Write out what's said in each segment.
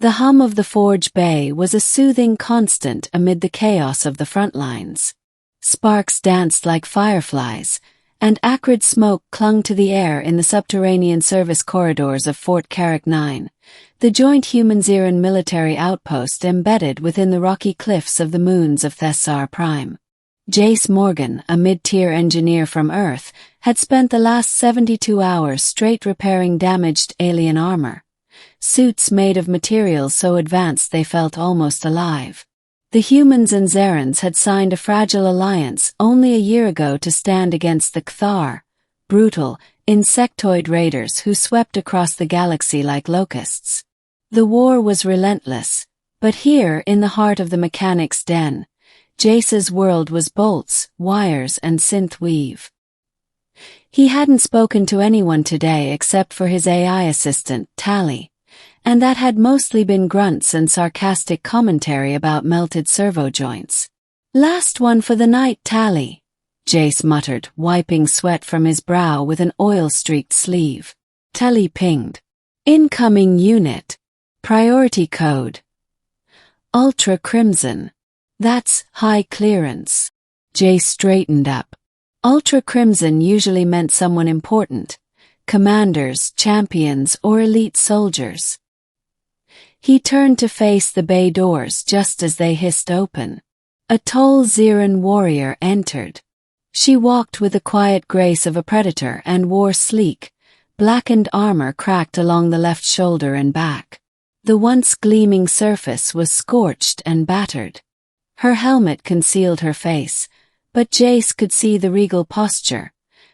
The hum of the forge bay was a soothing constant amid the chaos of the front lines. Sparks danced like fireflies, and acrid smoke clung to the air in the subterranean service corridors of Fort Carrick 9, the joint human-Xeran military outpost embedded within the rocky cliffs of the moons of Thessar Prime. Jace Morgan, a mid-tier engineer from Earth, had spent the last 72 hours straight repairing damaged alien armor. Suits made of materials so advanced they felt almost alive. The humans and Xerans had signed a fragile alliance only a year ago to stand against the Cthar, brutal, insectoid raiders who swept across the galaxy like locusts. The war was relentless, but here in the heart of the mechanic's den, Jace's world was bolts, wires, and synth weave. He hadn't spoken to anyone today except for his AI assistant, Tally, and that had mostly been grunts and sarcastic commentary about melted servo joints. "Last one for the night, Tally," Jace muttered, wiping sweat from his brow with an oil-streaked sleeve. Tally pinged. "Incoming unit. Priority code. Ultra Crimson. That's high clearance." Jace straightened up. Ultra Crimson usually meant someone important. Commanders, champions, or elite soldiers. He turned to face the bay doors just as they hissed open. A tall Xeran warrior entered. She walked with the quiet grace of a predator and wore sleek, blackened armor cracked along the left shoulder and back. The once gleaming surface was scorched and battered. Her helmet concealed her face, but Jace could see the regal posture,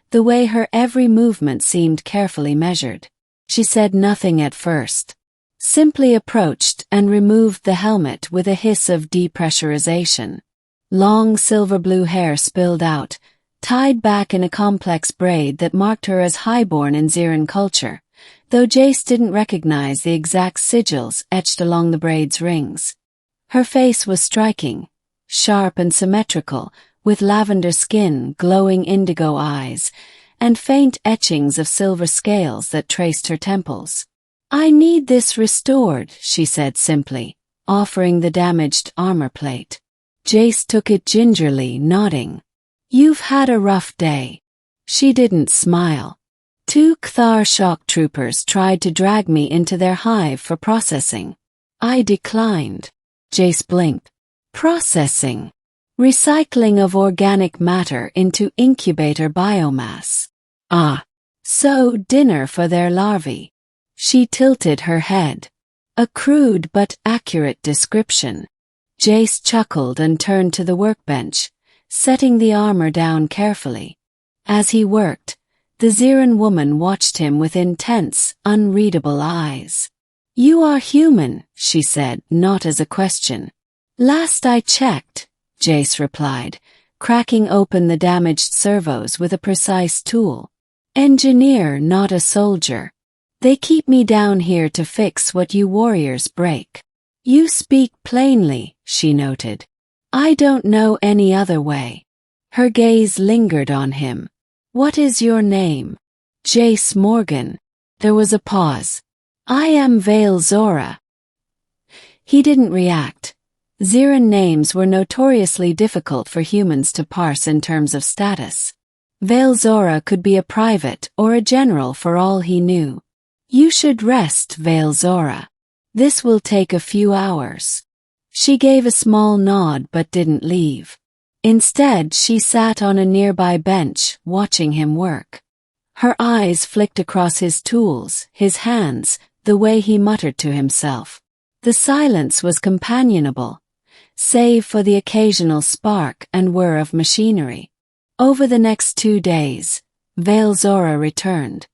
the way her every movement seemed carefully measured. She said nothing at first. Simply approached and removed the helmet with a hiss of depressurization. Long silver-blue hair spilled out, tied back in a complex braid that marked her as highborn in Xeran culture, though Jace didn't recognize the exact sigils etched along the braid's rings. Her face was striking, sharp and symmetrical, with lavender skin, glowing indigo eyes, and faint etchings of silver scales that traced her temples. "I need this restored," she said simply, offering the damaged armor plate. Jace took it gingerly, nodding. "You've had a rough day." She didn't smile. "2 Cthar shock troopers tried to drag me into their hive for processing. I declined." Jace blinked. "Processing? Recycling of organic matter into incubator biomass. Ah, so dinner for their larvae." She tilted her head. "A crude but accurate description." Jace chuckled and turned to the workbench, setting the armor down carefully. As he worked, the Xeran woman watched him with intense, unreadable eyes. "You are human," she said, not as a question. "Last I checked," Jace replied, cracking open the damaged servos with a precise tool. "Engineer, not a soldier. They keep me down here to fix what you warriors break." "You speak plainly," she noted. "I don't know any other way." Her gaze lingered on him. "What is your name?" "Jace Morgan." There was a pause. "I am Vale Zora." He didn't react. Xeran names were notoriously difficult for humans to parse in terms of status. Vale Zora could be a private or a general for all he knew. "You should rest, Vale Zora. This will take a few hours." She gave a small nod but didn't leave. Instead, she sat on a nearby bench, watching him work. Her eyes flicked across his tools, his hands, the way he muttered to himself. The silence was companionable, save for the occasional spark and whir of machinery. Over the next 2 days, Vale Zora returned.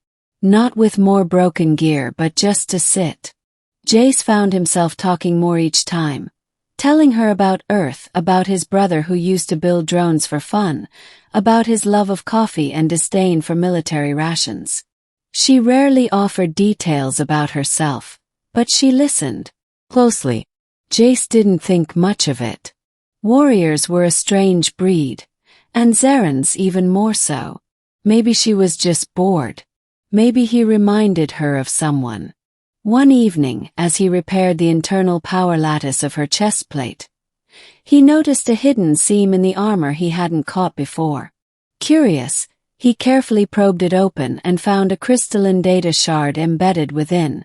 Not with more broken gear but just to sit. Jace found himself talking more each time, telling her about Earth, about his brother who used to build drones for fun, about his love of coffee and disdain for military rations. She rarely offered details about herself, but she listened closely. Jace didn't think much of it. Warriors were a strange breed, and Xerans even more so. Maybe she was just bored. Maybe he reminded her of someone. One evening, as he repaired the internal power lattice of her chest plate, he noticed a hidden seam in the armor he hadn't caught before. Curious, he carefully probed it open and found a crystalline data shard embedded within,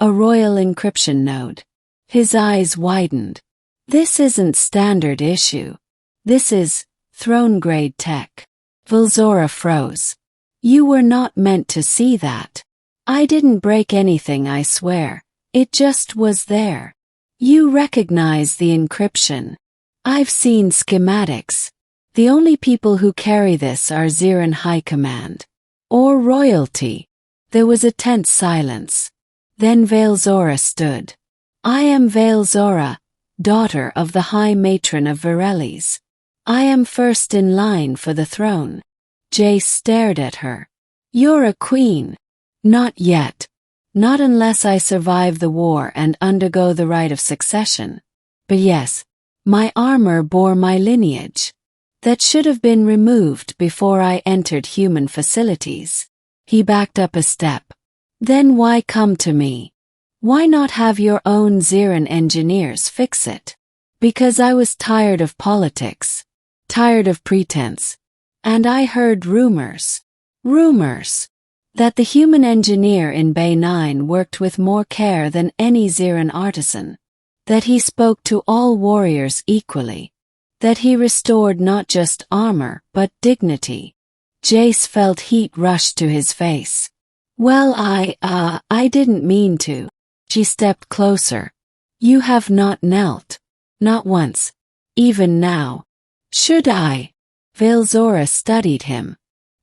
a royal encryption node. His eyes widened. This isn't standard issue. This is throne-grade tech. Velzora froze. You were not meant to see that. I didn't break anything, I swear. It just was there. You recognize the encryption. I've seen schematics. The only people who carry this are Ziran High Command. Or royalty. There was a tense silence. Then Velzora stood. I am Velzora, daughter of the High Matron of Virelis. I am first in line for the throne. Jace stared at her. You're a queen. Not yet. Not unless I survive the war and undergo the rite of succession. But yes, my armor bore my lineage. That should have been removed before I entered human facilities. He backed up a step. Then why come to me? Why not have your own Ziran engineers fix it? Because I was tired of politics. Tired of pretense. And I heard rumors. Rumors. That the human engineer in Bay 9 worked with more care than any Ziran artisan. That he spoke to all warriors equally. That he restored not just armor, but dignity. Jace felt heat rush to his face. Well, I didn't mean to. She stepped closer. You have not knelt. Not once. Even now. Should I? Velzora studied him.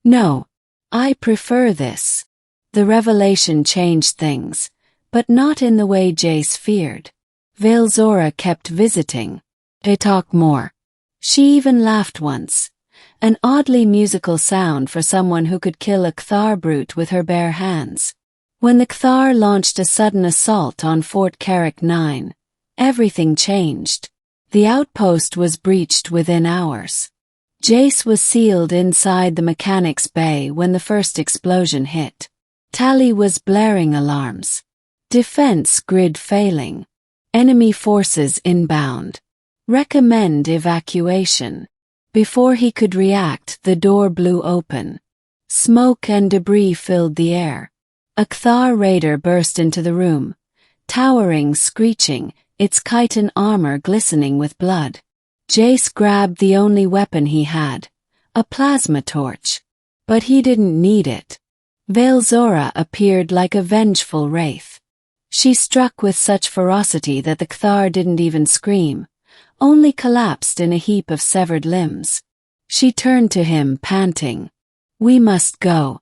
No. I prefer this. The revelation changed things, but not in the way Jace feared. Velzora kept visiting. They talked more. She even laughed once. An oddly musical sound for someone who could kill a Kthar brute with her bare hands. When the Kthar launched a sudden assault on Fort Carrick 9, everything changed. The outpost was breached within hours. Jace was sealed inside the mechanics bay when the first explosion hit. Tally was blaring alarms. Defense grid failing. Enemy forces inbound. Recommend evacuation. Before he could react, the door blew open. Smoke and debris filled the air. A Kthar raider burst into the room, towering, screeching, its chitin armor glistening with blood. Jace grabbed the only weapon he had, a plasma torch. But he didn't need it. Velzora appeared like a vengeful wraith. She struck with such ferocity that the Kthar didn't even scream, only collapsed in a heap of severed limbs. She turned to him, panting. We must go.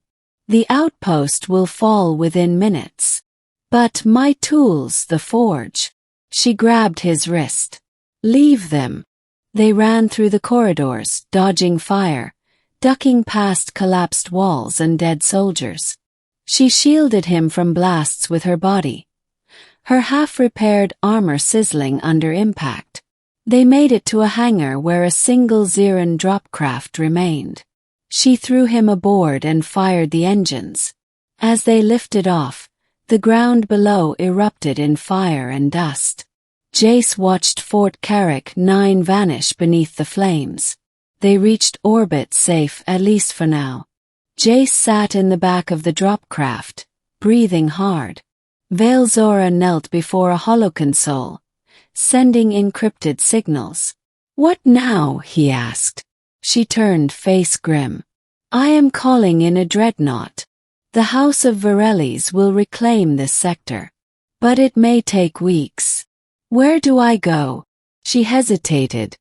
The outpost will fall within minutes. But my tools, the forge. She grabbed his wrist. Leave them. They ran through the corridors, dodging fire, ducking past collapsed walls and dead soldiers. She shielded him from blasts with her body, her half-repaired armor sizzling under impact. They made it to a hangar where a single Ziran dropcraft remained. She threw him aboard and fired the engines. As they lifted off, the ground below erupted in fire and dust. Jace watched Fort Carrick 9 vanish beneath the flames. They reached orbit safe, at least for now. Jace sat in the back of the dropcraft, breathing hard. Velzora knelt before a holoconsole, sending encrypted signals. What now? He asked. She turned, face grim. I am calling in a dreadnought. The House of Virelis will reclaim this sector. But it may take weeks. Where do I go? She hesitated.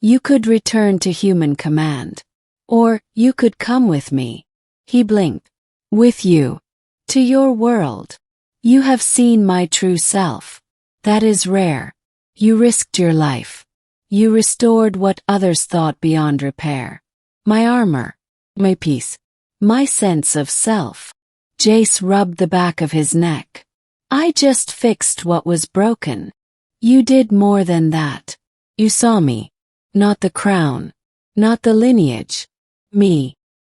You could return to human command. Or, you could come with me. He blinked. With you. To your world. You have seen my true self. That is rare. You risked your life. You restored what others thought beyond repair. My armor. My peace. My sense of self. Jace rubbed the back of his neck. I just fixed what was broken. You did more than that. You saw me. Not the crown. Not the lineage. Me.